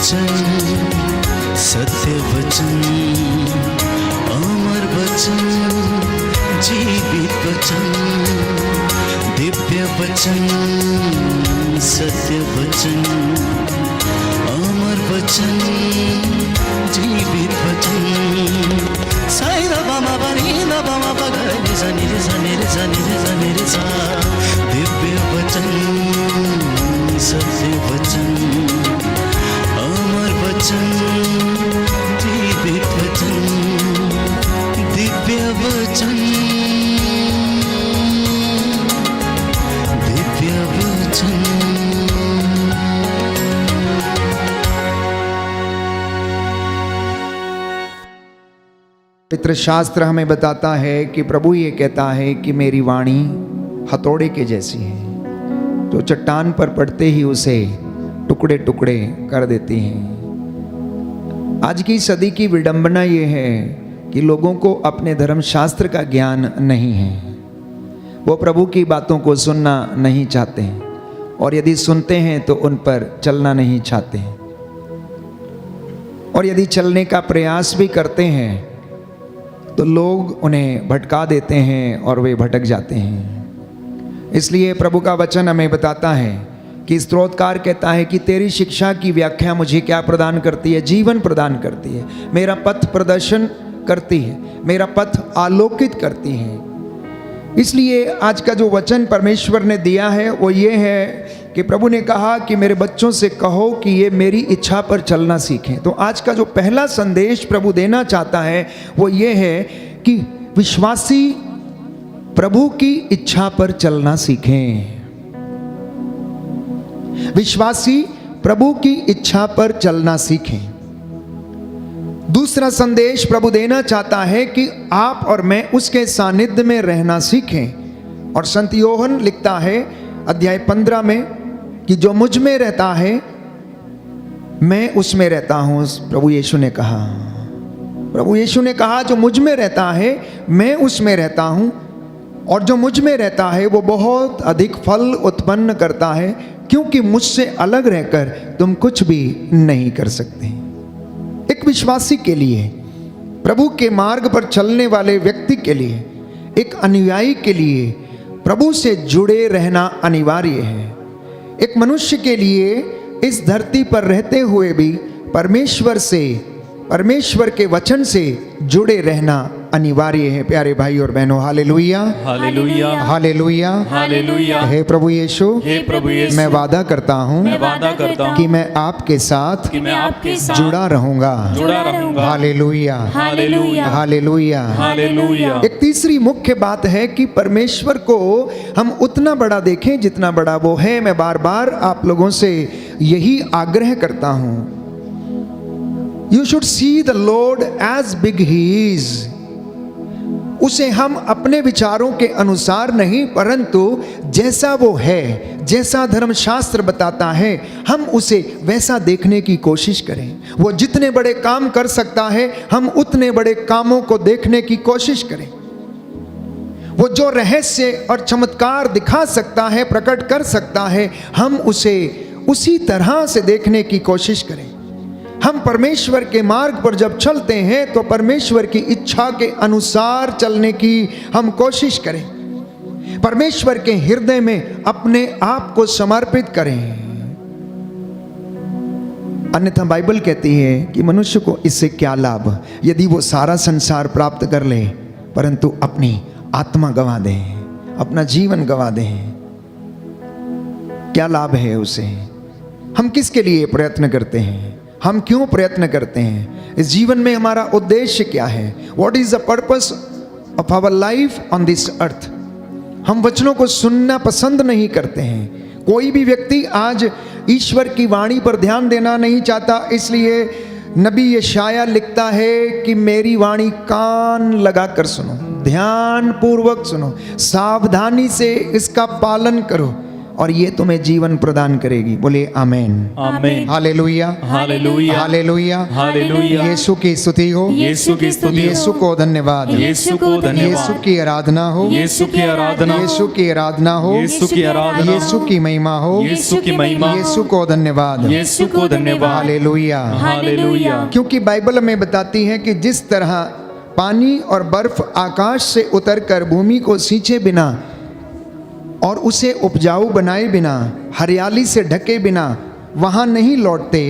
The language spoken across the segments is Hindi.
वचन, सत्य वचन, अमर वचन, जीवित वचन, दिव्य वचन, सत्य वचन, अमर वचन, जीवित वचन। साई दा मा पा नी दा मा पा गा रे सा नी रे सा नी रे सा नी रे सा नी रे सा। दिव्य वचन, सत्य वचन, अमर वचन, जीवित वचन, दिव्य वचन, दिव्य वचन। पवित्र शास्त्र हमें बताता है कि प्रभु ये कहता है कि मेरी वाणी हथौड़े के जैसी है, जो चट्टान पर पड़ते ही उसे टुकड़े टुकड़े कर देती हैं। आज की सदी की विडंबना ये है कि लोगों को अपने धर्मशास्त्र का ज्ञान नहीं है। वो प्रभु की बातों को सुनना नहीं चाहते हैं, और यदि सुनते हैं तो उन पर चलना नहीं चाहते हैं, और यदि चलने का प्रयास भी करते हैं तो लोग उन्हें भटका देते हैं और वे भटक जाते हैं। इसलिए प्रभु का वचन हमें बताता है कि स्तोत्रकार कहता है कि तेरी शिक्षा की व्याख्या मुझे क्या प्रदान करती है? जीवन प्रदान करती है, मेरा पथ प्रदर्शन करती है, मेरा पथ आलोकित करती है। इसलिए आज का जो वचन परमेश्वर ने दिया है वो ये है कि प्रभु ने कहा कि मेरे बच्चों से कहो कि ये मेरी इच्छा पर चलना सीखें। तो आज का जो पहला संदेश प्रभु देना चाहता है वो ये है कि विश्वासी प्रभु की इच्छा पर चलना सीखें। विश्वासी प्रभु की इच्छा पर चलना सीखें। दूसरा संदेश प्रभु देना चाहता है कि आप और मैं उसके सानिध्य में रहना सीखें। और संत योहन लिखता है अध्याय 15 में कि जो मुझ में रहता है मैं उसमें रहता हूं। प्रभु यीशु ने कहा, प्रभु यीशु ने कहा जो मुझ में रहता है मैं उसमें रहता हूं, और जो मुझ में रहता है वो बहुत अधिक फल उत्पन्न करता है, क्योंकि मुझसे अलग रहकर तुम कुछ भी नहीं कर सकते। एक विश्वासी के लिए, प्रभु के मार्ग पर चलने वाले व्यक्ति के लिए, एक अनुयायी के लिए प्रभु से जुड़े रहना अनिवार्य है। एक मनुष्य के लिए इस धरती पर रहते हुए भी परमेश्वर से, परमेश्वर के वचन से जुड़े रहना अनिवार्य है। प्यारे भाई और बहनों, हालेलुया, हालेलुया, हालेलुया, हालेलुया। हे प्रभु यीशु, हे प्रभु यीशु, मैं वादा करता हूँ कि मैं आपके साथ जुड़ा रहूंगा। हालेलुया, हालेलुया, हालेलुया, हालेलुया। एक तीसरी मुख्य बात है कि परमेश्वर को हम उतना बड़ा देखें जितना बड़ा वो है। मैं बार बार आप लोगों से यही आग्रह करता हूं, You should see the Lord as big He is। उसे हम अपने विचारों के अनुसार नहीं, परंतु जैसा वो है, जैसा धर्मशास्त्र बताता है, हम उसे वैसा देखने की कोशिश करें। वो जितने बड़े काम कर सकता है, हम उतने बड़े कामों को देखने की कोशिश करें। वो जो रहस्य और चमत्कार दिखा सकता है, प्रकट कर सकता है, हम उसे उसी तरह से देखने की कोशिश करें। हम परमेश्वर के मार्ग पर जब चलते हैं तो परमेश्वर की इच्छा के अनुसार चलने की हम कोशिश करें। परमेश्वर के हृदय में अपने आप को समर्पित करें। अन्यथा बाइबल कहती है कि मनुष्य को इससे क्या लाभ यदि वो सारा संसार प्राप्त कर ले परंतु अपनी आत्मा गंवा दे, अपना जीवन गंवा दे। क्या लाभ है उसे? हम किसके लिए प्रयत्न करते हैं? हम क्यों प्रयत्न करते हैं? इस जीवन में हमारा उद्देश्य क्या है? What is the purpose of our life on this earth? हम वचनों को सुनना पसंद नहीं करते हैं। कोई भी व्यक्ति आज ईश्वर की वाणी पर ध्यान देना नहीं चाहता, इसलिए नबी यशाया लिखता है कि मेरी वाणी कान लगाकर सुनो, ध्यान पूर्वक सुनो, सावधानी से इसका पालन करो। और ये तुम्हें जीवन प्रदान करेगी। बोले आमेन। आमीन। हालेलुया, हालेलुया। हालेलुया। हालेलुया। यीशु की स्तुति हो, यीशु की स्तुति हो। यीशु को धन्यवाद, यीशु को यीशु धन्यवाद। की आराधना हो, यीशु की आराधना हो। यीशु की आराधना हो, यीशु की आराधना यीशु की महिमा हो, यीशु की महिमा। यीशु को धन्यवाद। यीशु को धन्यवाद। हालेलुया। हालेलुया। क्योंकि बाइबल में बताती है कि जिस तरह पानी और बर्फ आकाश से उतरकर भूमि को सींचे बिना और उसे उपजाऊ बनाए बिना, हरियाली से ढके बिना वहाँ नहीं लौटते,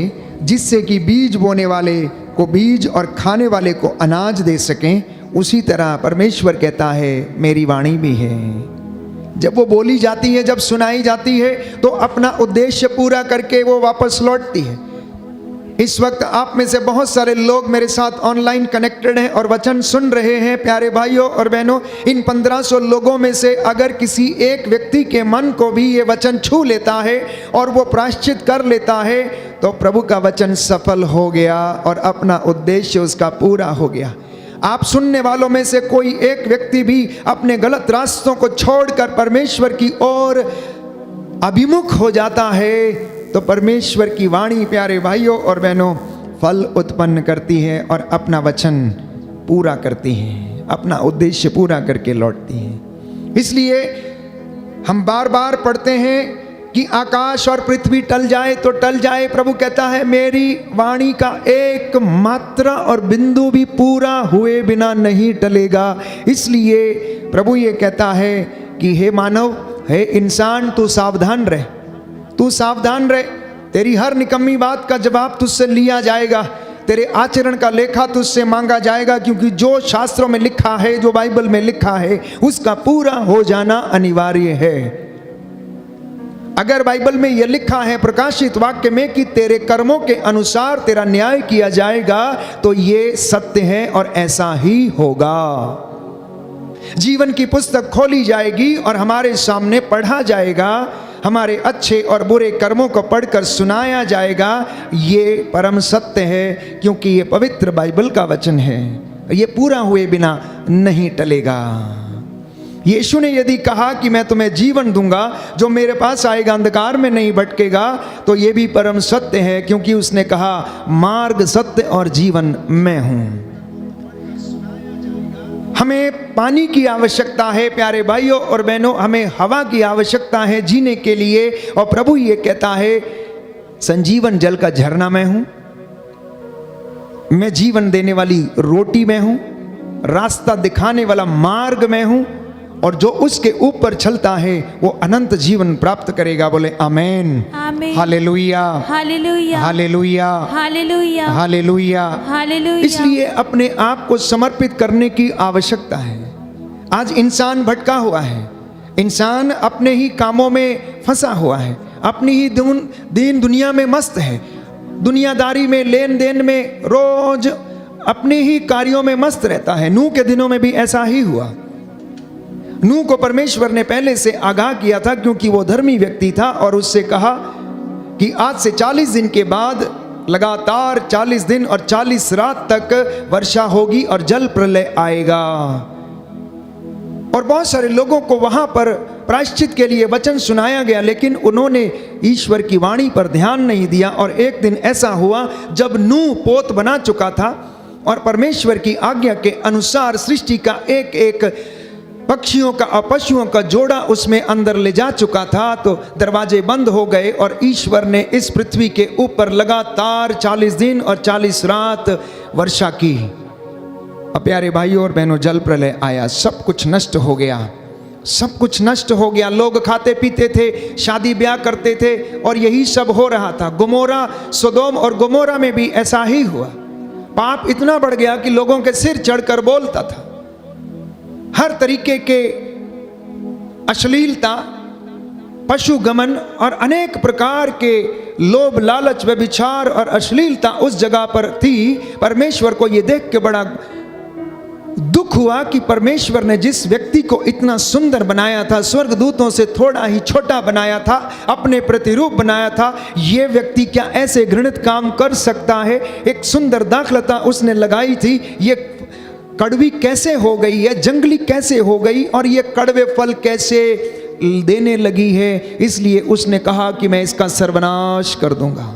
जिससे कि बीज बोने वाले को बीज और खाने वाले को अनाज दे सकें, उसी तरह परमेश्वर कहता है मेरी वाणी भी है। जब वो बोली जाती है, जब सुनाई जाती है, तो अपना उद्देश्य पूरा करके वो वापस लौटती है। इस वक्त आप में से बहुत सारे लोग मेरे साथ ऑनलाइन कनेक्टेड हैं और वचन सुन रहे हैं। प्यारे भाइयों और बहनों, इन 1500 लोगों में से अगर किसी एक व्यक्ति के मन को भी ये वचन छू लेता है और वो प्रायश्चित कर लेता है, तो प्रभु का वचन सफल हो गया और अपना उद्देश्य उसका पूरा हो गया। आप सुनने वालों में से कोई एक व्यक्ति भी अपने गलत रास्तों को छोड़कर परमेश्वर की ओर अभिमुख हो जाता है, तो परमेश्वर की वाणी प्यारे भाइयों और बहनों फल उत्पन्न करती है और अपना वचन पूरा करती है, अपना उद्देश्य पूरा करके लौटती है। इसलिए हम बार बार पढ़ते हैं कि आकाश और पृथ्वी टल जाए तो टल जाए, प्रभु कहता है मेरी वाणी का एक मात्रा और बिंदु भी पूरा हुए बिना नहीं टलेगा। इसलिए प्रभु ये कहता है कि हे मानव, हे इंसान, तू सावधान रह, तू सावधान रह। तेरी हर निकम्मी बात का जवाब तुझसे लिया जाएगा, तेरे आचरण का लेखा तुझसे मांगा जाएगा, क्योंकि जो शास्त्रों में लिखा है, जो बाइबल में लिखा है, उसका पूरा हो जाना अनिवार्य है। अगर बाइबल में यह लिखा है प्रकाशित वाक्य में कि तेरे कर्मों के अनुसार तेरा न्याय किया जाएगा, तो ये सत्य है और ऐसा ही होगा। जीवन की पुस्तक खोली जाएगी और हमारे सामने पढ़ा जाएगा, हमारे अच्छे और बुरे कर्मों को पढ़कर सुनाया जाएगा। ये परम सत्य है, क्योंकि ये पवित्र बाइबल का वचन है, ये पूरा हुए बिना नहीं टलेगा। यीशु ने यदि कहा कि मैं तुम्हें जीवन दूंगा, जो मेरे पास आएगा अंधकार में नहीं भटकेगा, तो ये भी परम सत्य है, क्योंकि उसने कहा मार्ग, सत्य और जीवन मैं हूं। हमें पानी की आवश्यकता है प्यारे भाइयों और बहनों, हमें हवा की आवश्यकता है जीने के लिए। और प्रभु ये कहता है संजीवन जल का झरना मैं हूं, मैं जीवन देने वाली रोटी मैं हूं, रास्ता दिखाने वाला मार्ग मैं हूं, और जो उसके ऊपर चलता है वो अनंत जीवन प्राप्त करेगा। बोले आमेन। आमीन। हालेलुया, हालेलुया। हालेलुया, हालेलुया। हालेलुया। हालेलुया। इसलिए अपने आप को समर्पित करने की आवश्यकता है। आज इंसान भटका हुआ है, इंसान अपने ही कामों में फंसा हुआ है, अपनी ही दीन दुनिया में मस्त है, दुनियादारी में, लेन देन में, रोज अपने ही कार्यों में मस्त रहता है। नूह के दिनों में भी ऐसा ही हुआ। नूह को परमेश्वर ने पहले से आगाह किया था, क्योंकि वो धर्मी व्यक्ति था, और उससे कहा कि आज से 40 दिन के बाद लगातार 40 दिन और 40 रात तक वर्षा होगी और जल प्रलय आएगा। और बहुत सारे लोगों को वहां पर प्रायश्चित के लिए वचन सुनाया गया, लेकिन उन्होंने ईश्वर की वाणी पर ध्यान नहीं दिया। और एक दिन ऐसा हुआ जब नूह पोत बना चुका था और परमेश्वर की आज्ञा के अनुसार सृष्टि का एक एक पक्षियों का और पशुओं का जोड़ा उसमें अंदर ले जा चुका था, तो दरवाजे बंद हो गए और ईश्वर ने इस पृथ्वी के ऊपर लगातार 40 दिन और 40 रात वर्षा की। अब प्यारे भाइयों और बहनों, जल प्रलय आया, सब कुछ नष्ट हो गया, सब कुछ नष्ट हो गया। लोग खाते पीते थे, शादी ब्याह करते थे, और यही सब हो रहा था। गोमोरा, सोदोम और गोमोरा में भी ऐसा ही हुआ। पाप इतना बढ़ गया कि लोगों के सिर चढ़कर बोलता था। हर तरीके के अश्लीलता, पशुगमन और अनेक प्रकार के लोभ, लालच, व्यभिचार और अश्लीलता उस जगह पर थी। परमेश्वर को यह देख के बड़ा दुख हुआ कि परमेश्वर ने जिस व्यक्ति को इतना सुंदर बनाया था, स्वर्गदूतों से थोड़ा ही छोटा बनाया था, अपने प्रतिरूप बनाया था, ये व्यक्ति क्या ऐसे घृणित काम कर सकता है। एक सुंदर दाखलता उसने लगाई थी, ये कड़वी कैसे हो गई है, जंगली कैसे हो गई, और ये कड़वे फल कैसे देने लगी है, इसलिए उसने कहा कि मैं इसका सर्वनाश कर दूंगा,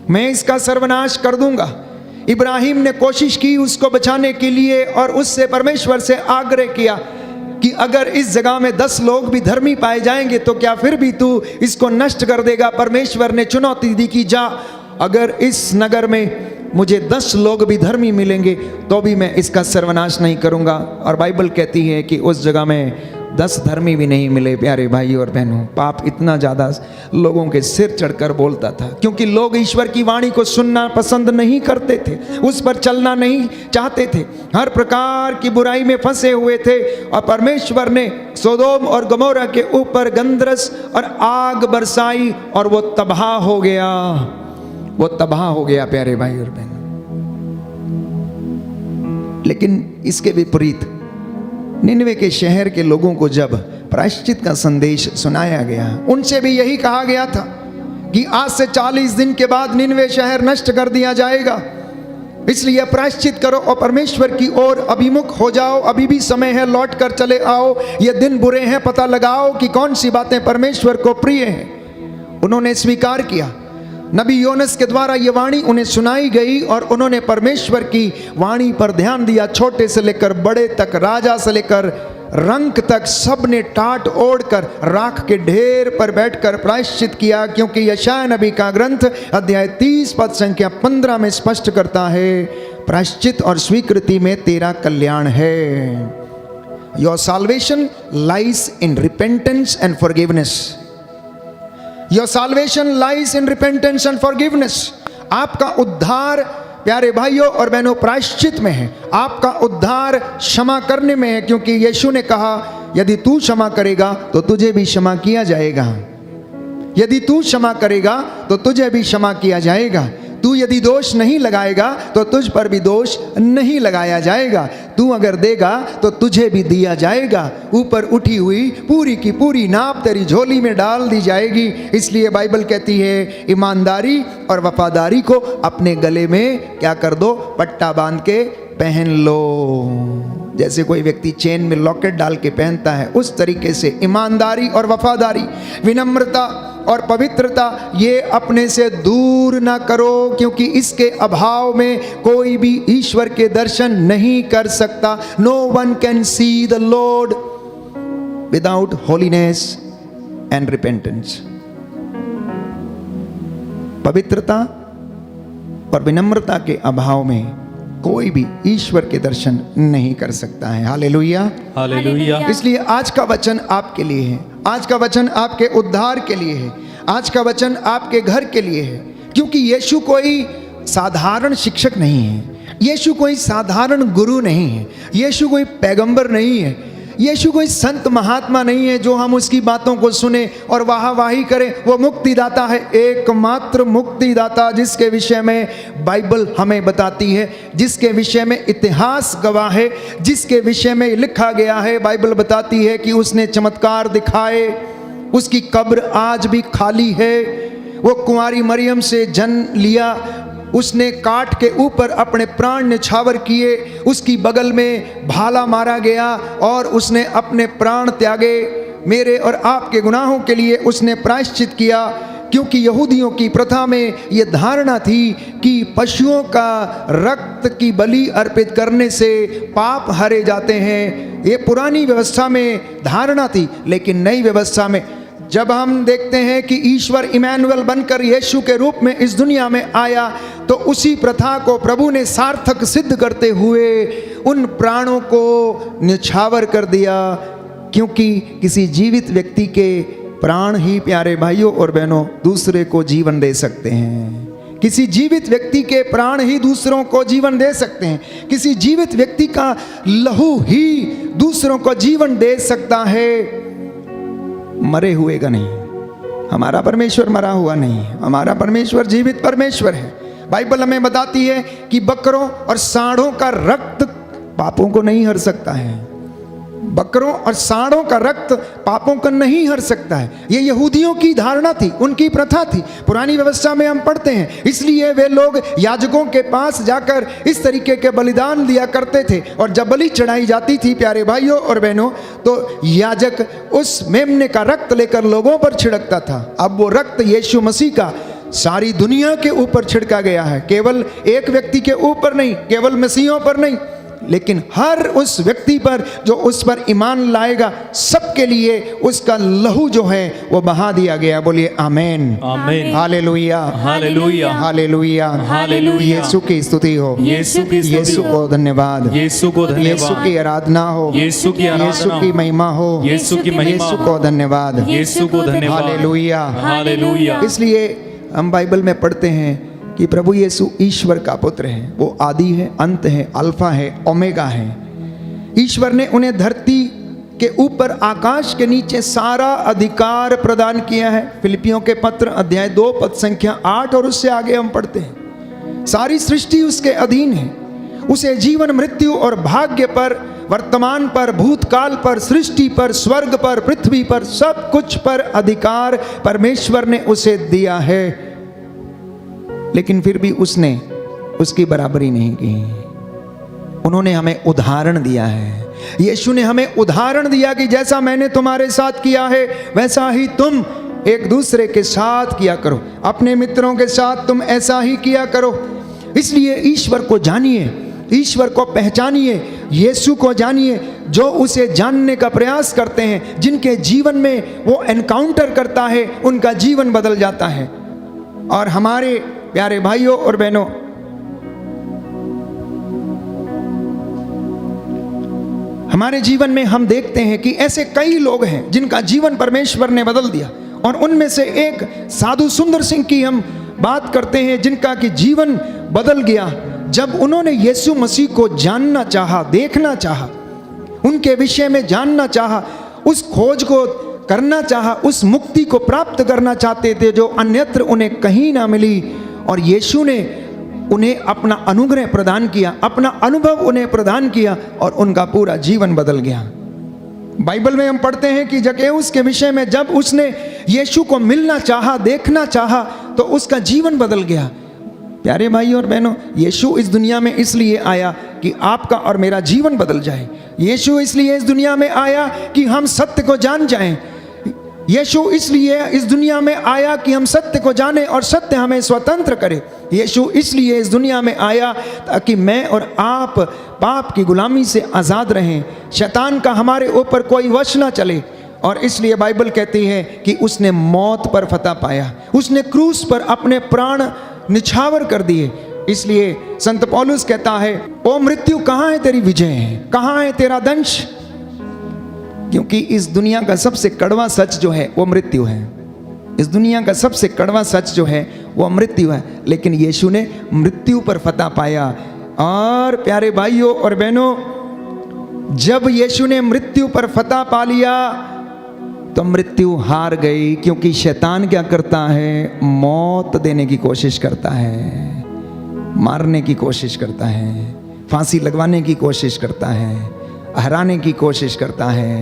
मैं इसका सर्वनाश कर दूंगा। इब्राहिम ने कोशिश की उसको बचाने के लिए और उससे परमेश्वर से आग्रह किया कि अगर इस जगह में 10 लोग भी धर्मी पाए जाएंगे तो क्या फिर भी तू इसको नष्ट कर देगा? परमेश्वर ने चुनौती दी कि जा, अगर इस नगर में मुझे 10 लोग भी धर्मी मिलेंगे तो भी मैं इसका सर्वनाश नहीं करूंगा। और बाइबल कहती है कि उस जगह में 10 धर्मी भी नहीं मिले। प्यारे भाई और बहनों, पाप इतना ज़्यादा लोगों के सिर चढ़कर बोलता था, क्योंकि लोग ईश्वर की वाणी को सुनना पसंद नहीं करते थे, उस पर चलना नहीं चाहते थे, हर प्रकार की बुराई में फंसे हुए थे। और परमेश्वर ने सोदोम और गमोरा के ऊपर गंधरस और आग बरसाई और वो तबाह हो गया, वो तबाह हो गया प्यारे भाई और बहन। लेकिन इसके विपरीत निनवे के शहर के लोगों को जब प्रायश्चित का संदेश सुनाया गया, उनसे भी यही कहा गया था कि आज से 40 दिन के बाद निनवे शहर नष्ट कर दिया जाएगा, इसलिए प्रायश्चित करो और परमेश्वर की ओर अभिमुख हो जाओ, अभी भी समय है, लौट कर चले आओ, ये दिन बुरे हैं, पता लगाओ कि कौन सी बातें परमेश्वर को प्रिय हैं। उन्होंने स्वीकार किया, नबी योनस के द्वारा ये वाणी उन्हें सुनाई गई और उन्होंने परमेश्वर की वाणी पर ध्यान दिया। छोटे से लेकर बड़े तक, राजा से लेकर रंक तक, सब ने टाट ओढ़कर राख के ढेर पर बैठकर प्रायश्चित किया, क्योंकि यशायाह नबी का ग्रंथ अध्याय 30 पद संख्या 15 में स्पष्ट करता है, प्रायश्चित और स्वीकृति में तेरा कल्याण है। Your salvation lies in repentance and forgiveness. Your salvation lies in repentance and forgiveness. आपका उद्धार प्यारे भाइयों और बहनों प्रायश्चित में है, आपका उद्धार क्षमा करने में है, क्योंकि यीशु ने कहा यदि तू क्षमा करेगा तो तुझे भी क्षमा किया जाएगा, यदि तू क्षमा करेगा तो तुझे भी क्षमा किया जाएगा, तू यदि दोष नहीं लगाएगा तो तुझ पर भी दोष नहीं लगाया जाएगा, तू अगर देगा तो तुझे भी दिया जाएगा, ऊपर उठी हुई पूरी की पूरी नाप तेरी झोली में डाल दी जाएगी। इसलिए बाइबल कहती है ईमानदारी और वफादारी को अपने गले में क्या कर दो, पट्टा बांध के पहन लो। जैसे कोई व्यक्ति चेन में लॉकेट डाल के पहनता है, उस तरीके से ईमानदारी और वफादारी, विनम्रता और पवित्रता ये अपने से दूर ना करो, क्योंकि इसके अभाव में कोई भी ईश्वर के दर्शन नहीं कर सकता। No one can see the Lord without holiness and repentance. पवित्रता और विनम्रता के अभाव में कोई भी ईश्वर के दर्शन नहीं कर सकता है। Hallelujah, hallelujah. इसलिए आज का वचन आपके लिए है, आज का वचन आपके उद्धार के लिए है, आज का वचन आपके घर के लिए है, क्योंकि यीशु कोई साधारण शिक्षक नहीं है, यीशु कोई साधारण गुरु नहीं है, यीशु कोई पैगंबर नहीं है, यीशु कोई संत महात्मा नहीं है जो हम उसकी बातों को सुने और वाहवाही करें। वो मुक्तिदाता है, एकमात्र मुक्तिदाता, जिसके विषय में बाइबल हमें बताती है, जिसके विषय में इतिहास गवाह है, जिसके विषय में लिखा गया है। बाइबल बताती है कि उसने चमत्कार दिखाए, उसकी कब्र आज भी खाली है, वो कुंवारी मरियम से जन्म लिया, उसने काट के ऊपर अपने प्राण न्यौछावर किए, उसकी बगल में भाला मारा गया और उसने अपने प्राण त्यागे। मेरे और आपके गुनाहों के लिए उसने प्रायश्चित किया, क्योंकि यहूदियों की प्रथा में ये धारणा थी कि पशुओं का रक्त की बलि अर्पित करने से पाप हरे जाते हैं। ये पुरानी व्यवस्था में धारणा थी, लेकिन नई व्यवस्था में जब हम देखते हैं कि ईश्वर इमैनुअल बनकर यीशु के रूप में इस दुनिया में आया, तो उसी प्रथा को प्रभु ने सार्थक सिद्ध करते हुए उन प्राणों को न्यौछावर कर दिया, क्योंकि किसी जीवित व्यक्ति के प्राण ही प्यारे भाइयों और बहनों दूसरे को जीवन दे सकते हैं। किसी जीवित व्यक्ति के प्राण ही दूसरों को जीवन दे सकते हैं, किसी जीवित व्यक्ति का लहू ही दूसरों को जीवन दे सकता है, मरे हुए का नहीं। हमारा परमेश्वर मरा हुआ नहीं, हमारा परमेश्वर जीवित परमेश्वर है। बाइबल हमें बताती है कि बकरों और सांडों का रक्त पापों को नहीं हर सकता है, बकरों और सांडों का रक्त पापों को नहीं हर सकता है। ये यहूदियों की धारणा थी, उनकी प्रथा थी। पुरानी व्यवस्था में हम पढ़ते हैं, इसलिए वे लोग याजकों के पास जाकर इस तरीके के बलिदान दिया करते थे। और जब बलि चढ़ाई जाती थी प्यारे भाइयों और बहनों, तो याजक उस मेमने का रक्त लेकर लोगों पर छिड़कता था। अब वो रक्त यीशु मसीह का सारी दुनिया के ऊपर छिड़का गया है, केवल एक व्यक्ति के ऊपर नहीं, केवल मसीहों पर नहीं, लेकिन हर उस व्यक्ति पर जो उस पर ईमान लाएगा, सबके लिए उसका लहू जो है वो बहा दिया गया। बोलिए आमेन, आमीन, हालेलुया, हालेलुया, हालेलुया, हालेलुया। यीशु की स्तुति हो, यीशु की स्तुति यीशु हो, को धन्यवाद, यीशु को यीशु धन्यवाद, की आराधना हो, यीशु की आराधना यीशु हो, की महिमा हो, यीशु की महिमा यीशु हो, को धन्यवाद, यीशु को धन्यवाद, हालेलुया। हालेलुया। इसलिए हम बाइबल में पढ़ते हैं कि प्रभु यीशु ईश्वर का पुत्र है, वो आदि है, अंत है, अल्फा है, ओमेगा है। ईश्वर ने उन्हें धरती के ऊपर, आकाश के नीचे सारा अधिकार प्रदान किया है। फिलिपियों के पत्र अध्याय 2 पद संख्या 8 और उससे आगे हम पढ़ते हैं, सारी सृष्टि उसके अधीन है। उसे जीवन, मृत्यु और भाग्य पर, वर्तमान पर, भूतकाल पर, सृष्टि पर, स्वर्ग पर, पृथ्वी पर, सब कुछ पर अधिकार परमेश्वर ने उसे दिया है। लेकिन फिर भी उसने उसकी बराबरी नहीं की। उन्होंने हमें उदाहरण दिया है, यीशु ने हमें उदाहरण दिया कि जैसा मैंने तुम्हारे साथ किया है वैसा ही तुम एक दूसरे के साथ किया करो, अपने मित्रों के साथ तुम ऐसा ही किया करो। इसलिए ईश्वर को जानिए, ईश्वर को पहचानिए, यीशु को जानिए। जो उसे जानने का प्रयास करते हैं, जिनके जीवन में वो एनकाउंटर करता है, उनका जीवन बदल जाता है। और हमारे प्यारे भाइयों और बहनों, हमारे जीवन में हम देखते हैं कि ऐसे कई लोग हैं जिनका जीवन परमेश्वर ने बदल दिया। और उनमें से एक साधु सुंदर सिंह की हम बात करते हैं, जिनका कि जीवन बदल गया जब उन्होंने यीशु मसीह को जानना चाहा, देखना चाहा, उनके विषय में जानना चाहा, उस खोज को करना चाहा, उस मुक्ति को प्राप्त करना चाहते थे जो अन्यत्र उन्हें कहीं ना मिली। और यीशु ने उन्हें अपना अनुग्रह प्रदान किया, अपना अनुभव उन्हें प्रदान किया और उनका पूरा जीवन बदल गया। बाइबल में हम पढ़ते हैं कि जक्कैउस के विषय में, जब उसने यीशु को मिलना चाहा, देखना चाहा, तो उसका जीवन बदल गया। प्यारे भाइयों और बहनों, यीशु इस दुनिया में इसलिए आया कि आपका और मेरा जीवन बदल जाए। यीशु इसलिए इस दुनिया में आया कि हम सत्य को जान जाएं। यीशु इसलिए इस दुनिया में आया कि हम सत्य को जाने और सत्य हमें स्वतंत्र करे। यीशु इसलिए इस दुनिया में आया ताकि मैं और आप पाप की गुलामी से आज़ाद रहें, शैतान का हमारे ऊपर कोई वश ना चले। और इसलिए बाइबल कहती है कि उसने मौत पर फतह पाया, उसने क्रूस पर अपने प्राण निछावर कर दिए। इसलिए संत पौलुस कहता है, ओ मृत्यु कहाँ है तेरी विजय, कहाँ है तेरा दंश? क्योंकि इस दुनिया का सबसे कड़वा सच जो है वो मृत्यु है। इस दुनिया का सबसे कड़वा सच जो है वो मृत्यु है, लेकिन यीशु ने मृत्यु पर फतह पाया। और प्यारे भाइयों और बहनों, जब यीशु ने मृत्यु पर फतह पा लिया तो मृत्यु हार गई, क्योंकि शैतान क्या करता है, मौत देने की कोशिश करता है, मारने की कोशिश करता है, फांसी लगवाने की कोशिश करता है, हराने की कोशिश करता है,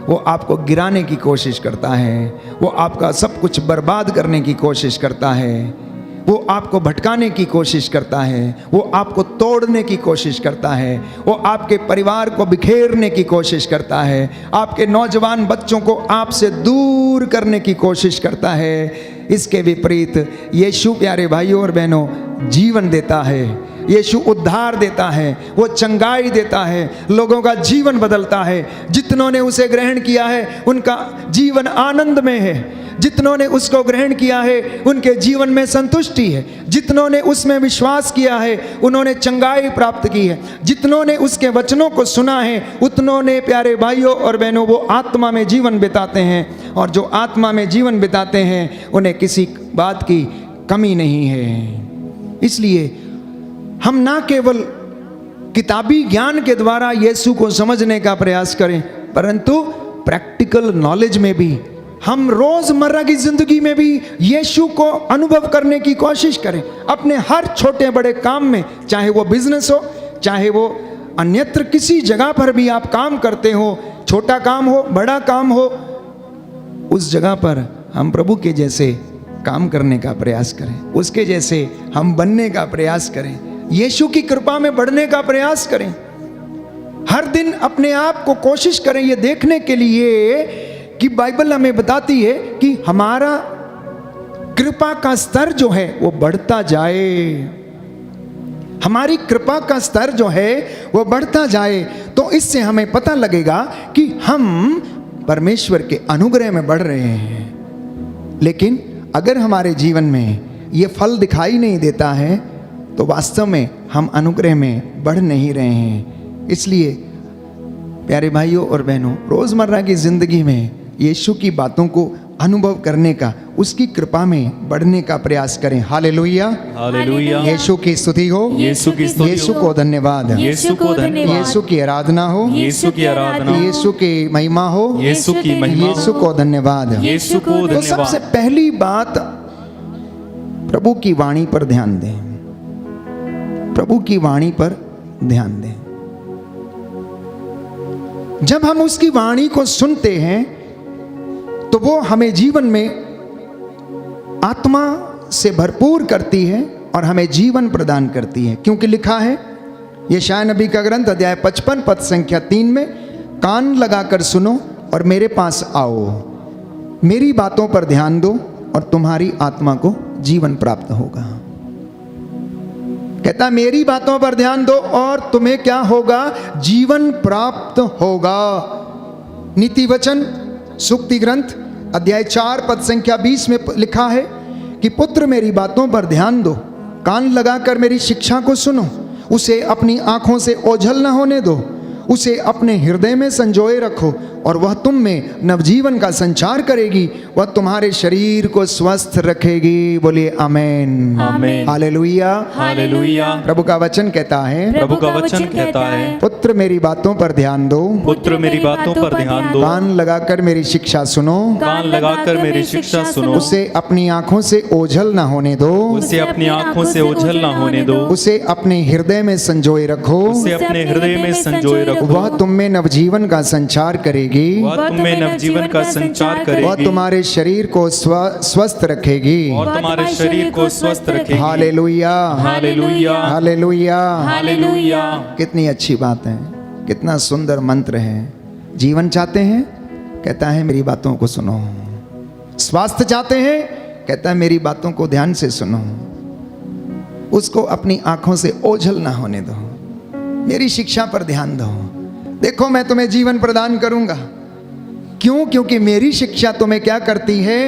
वो आपको गिराने की कोशिश करता है, वो आपका सब कुछ बर्बाद करने की कोशिश करता है, वो आपको भटकाने की कोशिश करता है, वो आपको तोड़ने की कोशिश करता है, वो आपके परिवार को बिखेरने की कोशिश करता है, आपके नौजवान बच्चों को आपसे दूर करने की कोशिश करता है। इसके विपरीत यीशु प्यारे भाइयों और बहनों जीवन देता है, यीशु उद्धार देता है, वो चंगाई देता है, लोगों का जीवन बदलता है। जितनों ने उसे ग्रहण किया है उनका जीवन आनंद में है, जितनों ने उसको ग्रहण किया है उनके जीवन में संतुष्टि है, जितनों ने उसमें विश्वास किया है उन्होंने चंगाई प्राप्त की है, जितनों ने उसके वचनों को सुना है उतनों ने प्यारे भाइयों और बहनों वो आत्मा में जीवन बिताते हैं। और जो आत्मा में जीवन बिताते हैं उन्हें किसी बात की कमी नहीं है। इसलिए हम ना केवल किताबी ज्ञान के द्वारा यीशु को समझने का प्रयास करें, परंतु प्रैक्टिकल नॉलेज में भी, हम रोजमर्रा की जिंदगी में भी यीशु को अनुभव करने की कोशिश करें। अपने हर छोटे बड़े काम में, चाहे वो बिजनेस हो, चाहे वो अन्यत्र किसी जगह पर भी आप काम करते हो, छोटा काम हो बड़ा काम हो, उस जगह पर हम प्रभु के जैसे काम करने का प्रयास करें, उसके जैसे हम बनने का प्रयास करें, यीशु की कृपा में बढ़ने का प्रयास करें। हर दिन अपने आप को कोशिश करें ये देखने के लिए कि बाइबल हमें बताती है कि हमारा कृपा का स्तर जो है वो बढ़ता जाए, हमारी कृपा का स्तर जो है वो बढ़ता जाए। तो इससे हमें पता लगेगा कि हम परमेश्वर के अनुग्रह में बढ़ रहे हैं। लेकिन अगर हमारे जीवन में ये फल दिखाई नहीं देता है तो वास्तव में हम अनुग्रह में बढ़ नहीं रहे हैं। इसलिए प्यारे भाइयों और बहनों, रोज़मर्रा की ज़िंदगी में यीशु की बातों को अनुभव करने का, उसकी कृपा में बढ़ने का प्रयास करें। हालेलुया, हालेलुया। यीशु की स्तुति हो, यीशु की स्तुति यीशु हो। को धन्यवाद, यीशु को धन्यवाद। यीशु की आराधना हो, यीशु की आराधना हो। यीशु की महिमा हो, यीशु की महिमा हो। यीशु को धन्यवाद। यीशु को तो धन्यवाद। सबसे पहली बात, प्रभु की वाणी पर ध्यान दें, प्रभु की वाणी पर ध्यान दें। जब हम उसकी वाणी को सुनते हैं तो वो हमें जीवन में आत्मा से भरपूर करती है और हमें जीवन प्रदान करती है। क्योंकि लिखा है यशायाह नबी का ग्रंथ अध्याय 55 पद संख्या 3 में, कान लगाकर सुनो और मेरे पास आओ, मेरी बातों पर ध्यान दो और तुम्हारी आत्मा को जीवन प्राप्त होगा। कहता है मेरी बातों पर ध्यान दो और तुम्हें क्या होगा? जीवन प्राप्त होगा। नीति वचन सूक्ति ग्रंथ अध्याय 4 पद संख्या 20 में लिखा है कि पुत्र मेरी बातों पर ध्यान दो, कान लगाकर मेरी शिक्षा को सुनो, उसे अपनी आंखों से ओझल न होने दो, उसे अपने हृदय में संजोए रखो और वह तुम में नवजीवन का संचार करेगी, वह तुम्हारे शरीर को स्वस्थ रखेगी। बोलिए आमेन, आमेन। हालेलुया, हालेलुया। प्रभु का वचन कहता है, प्रभु का वचन कहता है, पुत्र मेरी बातों पर ध्यान दो, पुत्र मेरी बातों पर ध्यान दो, कान लगाकर मेरी शिक्षा सुनो, कान लगाकर मेरी शिक्षा सुनो, उसे अपनी आंखों से ओझल ना होने दो, उसे अपनी आंखों से ओझल ना होने दो, उसे अपने हृदय में संजोए रखो, उसे अपने हृदय में संजोए रखो। वह तुम में नवजीवन का संचार करेगी, वह तुम में नवजीवन का संचार वह करेगी, तुम्हारे शरीर को स्वस्थ रखेगी। और तुम्हारे शरीर को स्वस्थ रखेगी। हालेलुया, हालेलुया। हालेलुया। हालेलुया। कितनी अच्छी बात है, कितना सुंदर मंत्र है। जीवन चाहते हैं, कहता है मेरी बातों को सुनो। स्वास्थ्य चाहते हैं, कहता है मेरी बातों को ध्यान से सुनो, उसको अपनी आंखों से ओझल ना होने दो, मेरी शिक्षा पर ध्यान दो, देखो मैं तुम्हें जीवन प्रदान करूंगा। क्यों? क्योंकि मेरी शिक्षा तुम्हें क्या करती है?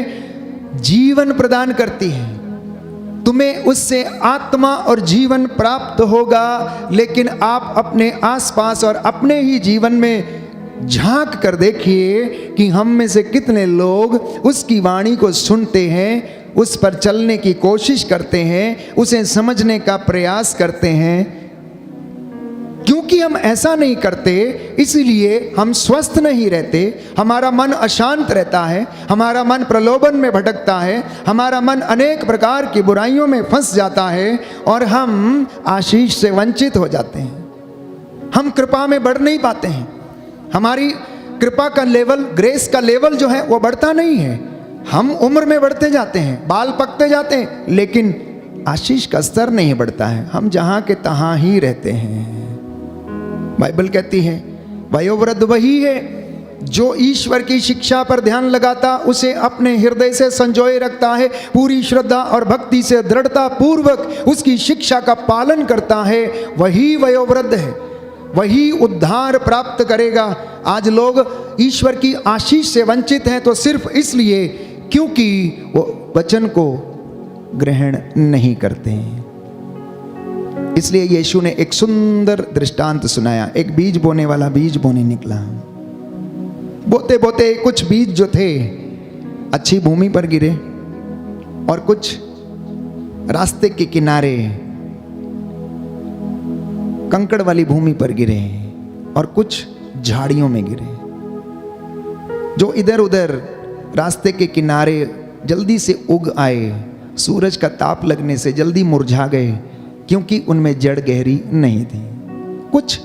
जीवन प्रदान करती है। तुम्हें उससे आत्मा और जीवन प्राप्त होगा। लेकिन आप अपने आसपास और अपने ही जीवन में झांक कर देखिए कि हम में से कितने लोग उसकी वाणी को सुनते हैं, उस पर चलने की कोशिश करते हैं, उसे समझने का प्रयास करते हैं। क्योंकि हम ऐसा नहीं करते, इसलिए हम स्वस्थ नहीं रहते, हमारा मन अशांत रहता है, हमारा मन प्रलोभन में भटकता है, हमारा मन अनेक प्रकार की बुराइयों में फंस जाता है और हम आशीष से वंचित हो जाते हैं। हम कृपा में बढ़ नहीं पाते हैं, हमारी कृपा का लेवल, ग्रेस का लेवल जो है वो बढ़ता नहीं है। हम उम्र में बढ़ते जाते हैं, बाल पकते जाते हैं, लेकिन आशीष का स्तर नहीं बढ़ता है। हम जहाँ के तहाँ ही रहते हैं। बाइबल कहती है वयोवृद्ध वही है जो ईश्वर की शिक्षा पर ध्यान लगाता, उसे अपने हृदय से संजोए रखता है, पूरी श्रद्धा और भक्ति से दृढ़ता पूर्वक उसकी शिक्षा का पालन करता है, वही वयोवृद्ध है, वही उद्धार प्राप्त करेगा। आज लोग ईश्वर की आशीष से वंचित हैं तो सिर्फ इसलिए क्योंकि वो वचन को ग्रहण नहीं करते हैं। इसलिए यीशु ने एक सुंदर दृष्टांत सुनाया। एक बीज बोने वाला बीज बोने निकला। बोते बोते कुछ बीज जो थे अच्छी भूमि पर गिरे और कुछ रास्ते के किनारे कंकड़ वाली भूमि पर गिरे और कुछ झाड़ियों में गिरे। जो इधर उधर रास्ते के किनारे जल्दी से उग आए, सूरज का ताप लगने से जल्दी मुरझा गए, क्योंकि उनमें जड़ गहरी नहीं थी। कुछ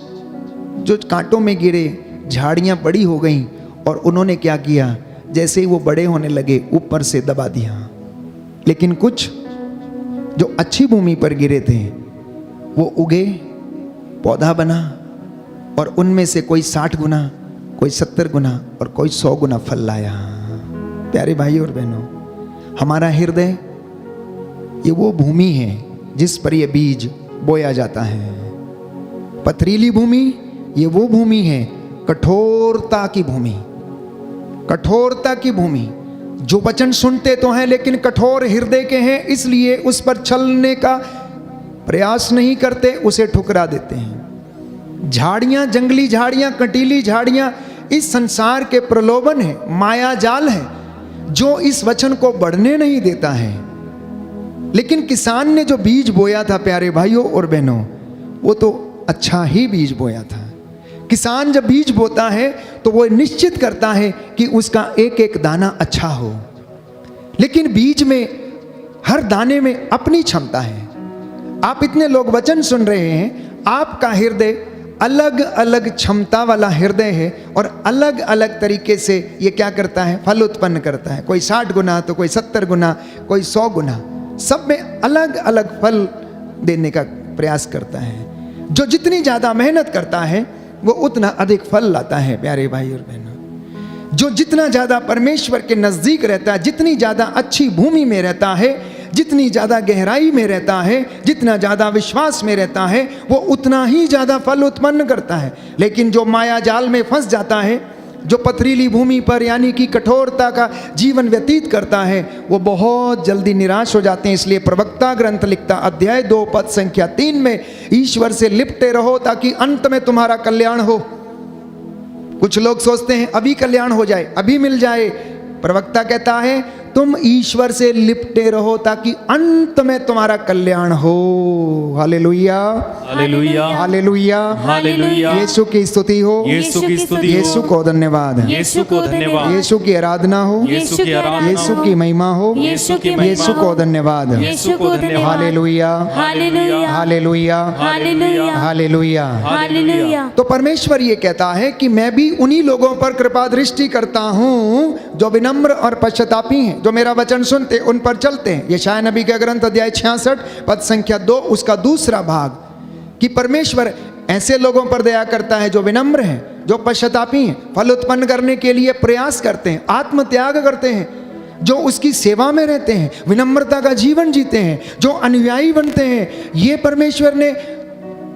जो कांटों में गिरे, झाड़ियाँ बड़ी हो गईं और उन्होंने क्या किया, जैसे ही वो बड़े होने लगे ऊपर से दबा दिया। लेकिन कुछ जो अच्छी भूमि पर गिरे थे वो उगे, पौधा बना और उनमें से कोई 60 गुना, कोई 70 गुना और कोई 100 गुना फल लाया। प्यारे भाई और बहनों, हमारा हृदय ये वो भूमि है जिस पर ये बीज बोया जाता है। पथरीली भूमि ये वो भूमि है, कठोरता की भूमि, कठोरता की भूमि, जो वचन सुनते तो हैं लेकिन कठोर हृदय के हैं, इसलिए उस पर चलने का प्रयास नहीं करते, उसे ठुकरा देते हैं। झाड़ियाँ, जंगली झाड़ियाँ, कटीली झाड़ियाँ इस संसार के प्रलोभन है, माया जाल है जो इस वचन को बढ़ने नहीं देता है। लेकिन किसान ने जो बीज बोया था प्यारे भाइयों और बहनों, वो तो अच्छा ही बीज बोया था। किसान जब बीज बोता है तो वो निश्चित करता है कि उसका एक एक दाना अच्छा हो, लेकिन बीज में, हर दाने में अपनी क्षमता है। आप इतने लोग वचन सुन रहे हैं, आपका हृदय अलग अलग क्षमता वाला हृदय है और अलग अलग तरीके से ये क्या करता है, फल उत्पन्न करता है। कोई 60 गुना तो कोई 70 गुना, कोई 100 गुना, सब में अलग अलग फल देने का प्रयास करता है। जो जितनी ज़्यादा मेहनत करता है वो उतना अधिक फल लाता है। प्यारे भाई और बहनों, जो जितना ज़्यादा परमेश्वर के नज़दीक रहता है, जितनी ज़्यादा अच्छी भूमि में रहता है, जितनी ज़्यादा गहराई में रहता है, जितना ज़्यादा विश्वास में रहता है, वो उतना ही ज़्यादा फल उत्पन्न करता है। लेकिन जो माया जाल में फंस जाता है, जो पथरीली भूमि पर यानी कि कठोरता का जीवन व्यतीत करता है, वो बहुत जल्दी निराश हो जाते हैं। इसलिए प्रवक्ता ग्रंथ लिखता, अध्याय 2 पद संख्या 3 में, ईश्वर से लिपटे रहो ताकि अंत में तुम्हारा कल्याण हो। कुछ लोग सोचते हैं अभी कल्याण हो जाए, अभी मिल जाए। प्रवक्ता कहता है तुम ईश्वर से लिपटे रहो ताकि अंत में तुम्हारा कल्याण हो। हालेलुया, हालेलुया, हालेलुया, हालेलुया। यीशु की स्तुति हो, यीशु की स्तुति हो, यीशु को धन्यवाद, यीशु को धन्यवाद, यीशु की आराधना हो, यीशु की आराधना, यीशु की महिमा हो, यीशु की यीशु को धन्यवाद। यीशु को धन्यवाद। हालेलुया, हालेलुया, हालेलुया, हालेलुया, हालेलुया। हालेलुया। तो परमेश्वर ये कहता है कि मैं भी उन्हीं लोगों पर कृपा दृष्टि करता हूं जो विनम्र और पश्चातापी हैं, जो मेरा वचन सुनते उन पर चलते हैं। यशायाह नबी का ग्रंथ अध्याय 66 पद संख्या 2 उसका दूसरा भाग, कि परमेश्वर ऐसे लोगों पर दया करता है जो विनम्र हैं, जो पश्चातापी हैं, फल उत्पन्न करने के लिए प्रयास करते हैं, आत्म त्याग करते हैं, जो उसकी सेवा में रहते हैं, विनम्रता का जीवन जीते हैं, जो अनुयायी बनते हैं। ये परमेश्वर ने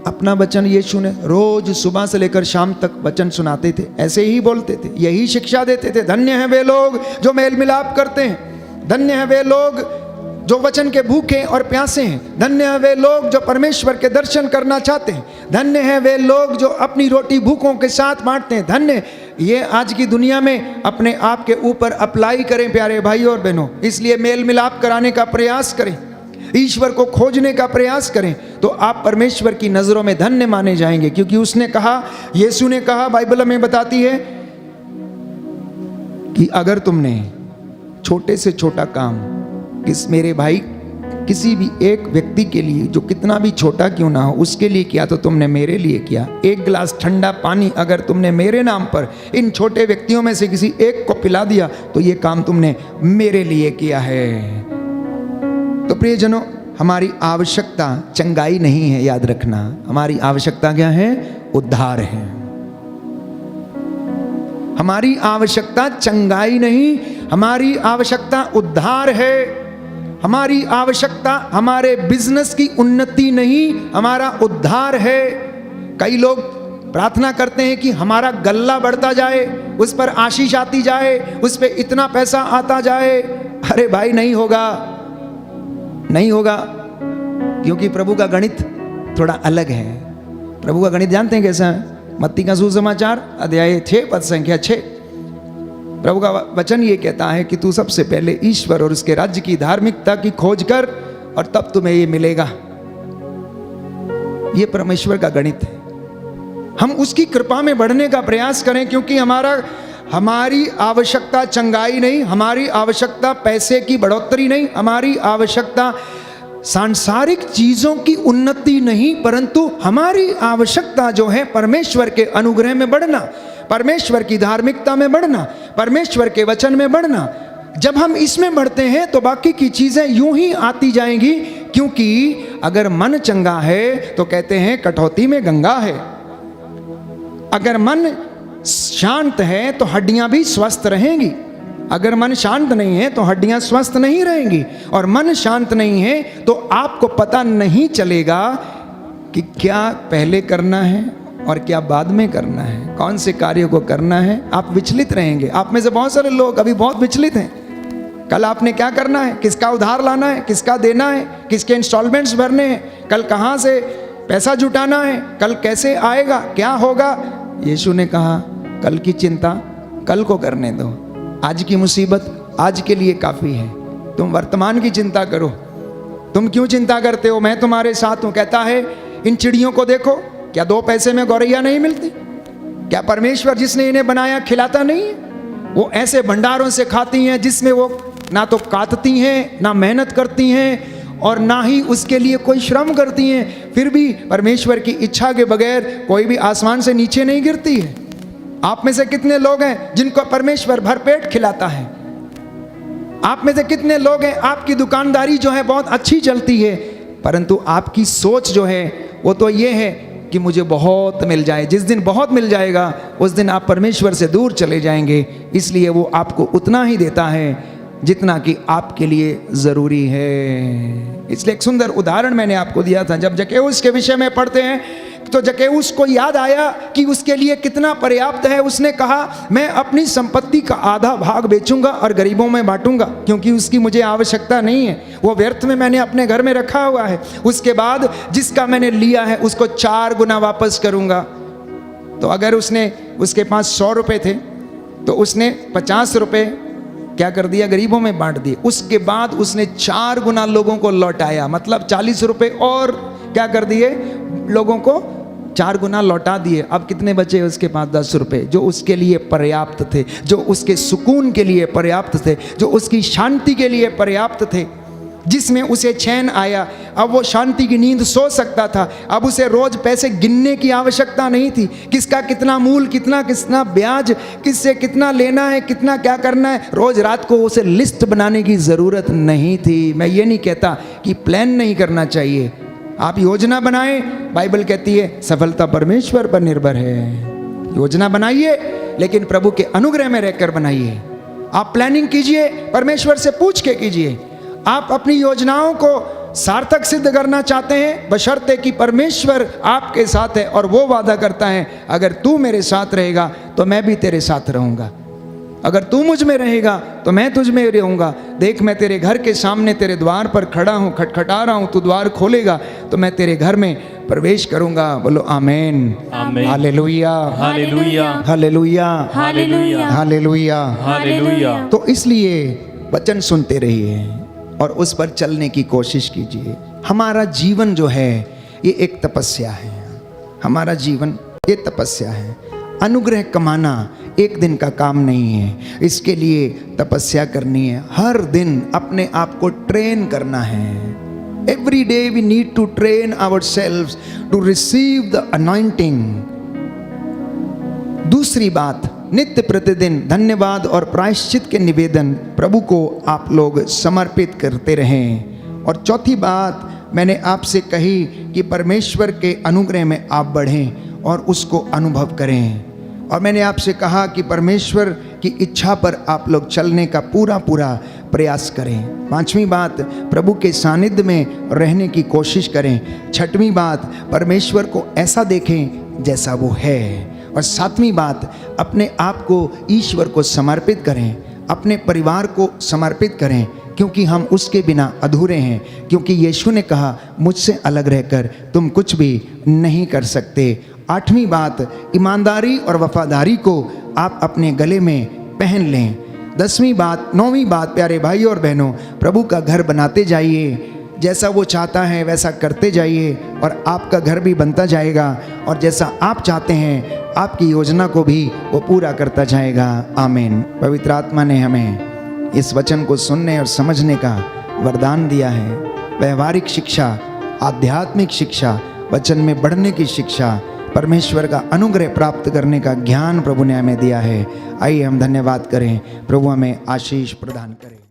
अपना वचन, यीशु ने रोज सुबह से लेकर शाम तक वचन सुनाते थे, ऐसे ही बोलते थे, यही शिक्षा देते थे। धन्य हैं वे लोग जो मेल मिलाप करते हैं, धन्य हैं वे लोग जो वचन के भूखे और प्यासे हैं, धन्य हैं वे लोग जो परमेश्वर के दर्शन करना चाहते हैं, धन्य हैं वे लोग जो अपनी रोटी भूखों के साथ बांटते हैं। धन्य ये आज की दुनिया में अपने आप के ऊपर अप्लाई करें प्यारे भाई और बहनों। इसलिए मेल मिलाप कराने का प्रयास करें, ईश्वर को खोजने का प्रयास करें, तो आप परमेश्वर की नज़रों में धन्य माने जाएंगे। क्योंकि उसने कहा, यीशु ने कहा, बाइबल में बताती है कि अगर तुमने छोटे से छोटा काम मेरे भाई किसी भी एक व्यक्ति के लिए, जो कितना भी छोटा क्यों ना हो, उसके लिए किया तो तुमने मेरे लिए किया। एक गिलास ठंडा पानी अगर तुमने मेरे नाम पर इन छोटे व्यक्तियों में से किसी एक को पिला दिया तो ये काम तुमने मेरे लिए किया है। तो प्रियजनों, हमारी आवश्यकता चंगाई नहीं है, याद रखना। हमारी आवश्यकता क्या है? उद्धार है। हमारी आवश्यकता चंगाई नहीं, हमारी आवश्यकता उद्धार है। हमारी आवश्यकता हमारे बिजनेस की उन्नति नहीं, हमारा उद्धार है। कई लोग प्रार्थना करते हैं कि हमारा गल्ला बढ़ता जाए, उस पर आशीष आती जाए, उस पर इतना पैसा आता जाए। अरे भाई, नहीं होगा, नहीं होगा, क्योंकि प्रभु का गणित थोड़ा अलग है। प्रभु का गणित जानते हैं कैसा है? मत्ती का सुसमाचार अध्याय 6 पद संख्या 6, प्रभु का वचन ये कहता है कि तू सबसे पहले ईश्वर और उसके राज्य की धार्मिकता की खोज कर और तब तुम्हें ये मिलेगा। ये परमेश्वर का गणित है। हम उसकी कृपा में बढ़ने का प्रयास करें, क्योंकि हमारी आवश्यकता चंगाई नहीं, हमारी आवश्यकता पैसे की बढ़ोतरी नहीं, हमारी आवश्यकता सांसारिक चीजों की उन्नति नहीं, परंतु हमारी आवश्यकता जो है परमेश्वर के अनुग्रह में बढ़ना, परमेश्वर की धार्मिकता में बढ़ना, परमेश्वर के वचन में बढ़ना। जब हम इसमें बढ़ते हैं तो बाकी की चीजें यूं ही आती जाएंगी, क्योंकि अगर मन चंगा है तो कहते हैं कटौती में गंगा है। अगर मन शांत है तो हड्डियां भी स्वस्थ रहेंगी, अगर मन शांत नहीं है तो हड्डियां स्वस्थ नहीं रहेंगी। और मन शांत नहीं है तो आपको पता नहीं चलेगा कि क्या पहले करना है और क्या बाद में करना है, कौन से कार्य को करना है। आप विचलित रहेंगे। आप में से बहुत सारे लोग अभी बहुत विचलित हैं। कल आपने क्या करना है, किसका उधार लाना है, किसका देना है, किसके इंस्टॉलमेंट्स भरने हैं, कल कहाँ से पैसा जुटाना है, कल कैसे आएगा, क्या होगा। यीशु ने कहा कल की चिंता कल को करने दो, आज की मुसीबत आज के लिए काफ़ी है, तुम वर्तमान की चिंता करो। तुम क्यों चिंता करते हो, मैं तुम्हारे साथ हूँ। कहता है इन चिड़ियों को देखो, क्या 2 पैसे में गौरैया नहीं मिलती? क्या परमेश्वर जिसने इन्हें बनाया खिलाता नहीं है? वो ऐसे भंडारों से खाती हैं जिसमें वो ना तो काटती हैं, ना मेहनत करती हैं और ना ही उसके लिए कोई श्रम करती हैं। फिर भी परमेश्वर की इच्छा के बगैर कोई भी आसमान से नीचे नहीं गिरती है। आप में से कितने लोग हैं जिनको परमेश्वर भरपेट खिलाता है? आप में से कितने लोग हैं आपकी दुकानदारी जो है बहुत अच्छी चलती है, परंतु आपकी सोच जो है वो तो ये है कि मुझे बहुत मिल जाए। जिस दिन बहुत मिल जाएगा उस दिन आप परमेश्वर से दूर चले जाएंगे। इसलिए वो आपको उतना ही देता है जितना कि आपके लिए ज़रूरी है। इसलिए एक सुंदर उदाहरण मैंने आपको दिया था। जब जक्कैउस के विषय में पढ़ते हैं तो जक्कैउस को याद आया कि उसके लिए कितना पर्याप्त है। उसने कहा मैं अपनी संपत्ति का आधा भाग बेचूंगा और गरीबों में बांटूंगा, क्योंकि उसकी मुझे आवश्यकता नहीं है, वो व्यर्थ में मैंने अपने घर में रखा हुआ है। उसके बाद जिसका मैंने लिया है उसको 4 गुना वापस करूंगा। तो अगर उसके पास 100 रुपये थे तो उसने 50 रुपये क्या कर दिया, गरीबों में बांट दिए। उसके बाद उसने 4 गुना लोगों को लौटाया, मतलब 40 रुपये और क्या कर दिए, लोगों को 4 गुना लौटा दिए। अब कितने बचे उसके पास? 10 रुपये, जो उसके लिए पर्याप्त थे, जो उसके सुकून के लिए पर्याप्त थे, जो उसकी शांति के लिए पर्याप्त थे, जिसमें उसे चैन आया। अब वो शांति की नींद सो सकता था। अब उसे रोज पैसे गिनने की आवश्यकता नहीं थी, किसका कितना मूल, कितना कितना ब्याज, किससे कितना लेना है, कितना क्या करना है। रोज रात को उसे लिस्ट बनाने की ज़रूरत नहीं थी। मैं ये नहीं कहता कि प्लान नहीं करना चाहिए, आप योजना बनाएं। बाइबल कहती है सफलता परमेश्वर पर निर्भर है। योजना बनाइए, लेकिन प्रभु के अनुग्रह में रहकर बनाइए। आप प्लानिंग कीजिए, परमेश्वर से पूछ के कीजिए। आप अपनी योजनाओं को सार्थक सिद्ध करना चाहते हैं, बशर्ते कि परमेश्वर आपके साथ है और वो वादा करता है अगर तू मेरे साथ रहेगा तो मैं भी तेरे साथ रहूँगा, अगर तू मुझ में रहेगा तो मैं तुझ में रहूँगा। देख मैं तेरे घर के सामने तेरे द्वार पर खड़ा हूँ, खटखटा रहा हूँ, तू द्वार खोलेगा तो मैं तेरे घर में प्रवेश करूँगा। बोलो आमेन, आमेन, हालेलुया, हालेलुया, हालेलुया, हालेलुया, हालेलुया। हालेलुया। तो इसलिए वचन सुनते रहिए और उस पर चलने की कोशिश कीजिए। हमारा जीवन जो है ये एक तपस्या है, हमारा जीवन ये तपस्या है। अनुग्रह कमाना एक दिन का काम नहीं है, इसके लिए तपस्या करनी है। हर दिन अपने आप को ट्रेन करना है। Every day we need to train ourselves to receive the anointing. दूसरी बात, नित्य प्रतिदिन धन्यवाद और प्रायश्चित के निवेदन प्रभु को आप लोग समर्पित करते रहें। और चौथी बात मैंने आपसे कही कि परमेश्वर के अनुग्रह में आप बढ़ें और उसको अनुभव करें। और मैंने आपसे कहा कि परमेश्वर की इच्छा पर आप लोग चलने का पूरा प्रयास करें। 5वीं बात, प्रभु के सानिध्य में रहने की कोशिश करें। 6वीं बात, परमेश्वर को ऐसा देखें जैसा वो है। और 7वीं बात, अपने आप को ईश्वर को समर्पित करें, अपने परिवार को समर्पित करें, क्योंकि हम उसके बिना अधूरे हैं। क्योंकि यीशु ने कहा मुझसे अलग रहकर तुम कुछ भी नहीं कर सकते। 8वीं बात, ईमानदारी और वफादारी को आप अपने गले में पहन लें। 10वीं बात, 9वीं बात, प्यारे भाई और बहनों, प्रभु का घर बनाते जाइए। जैसा वो चाहता है वैसा करते जाइए और आपका घर भी बनता जाएगा। और जैसा आप चाहते हैं आपकी योजना को भी वो पूरा करता जाएगा। आमीन। पवित्र आत्मा ने हमें इस वचन को सुनने और समझने का वरदान दिया है। व्यवहारिक शिक्षा, आध्यात्मिक शिक्षा, वचन में बढ़ने की शिक्षा, परमेश्वर का अनुग्रह प्राप्त करने का ज्ञान प्रभु ने हमें दिया है। आइए हम धन्यवाद करें, प्रभु हमें आशीष प्रदान करें।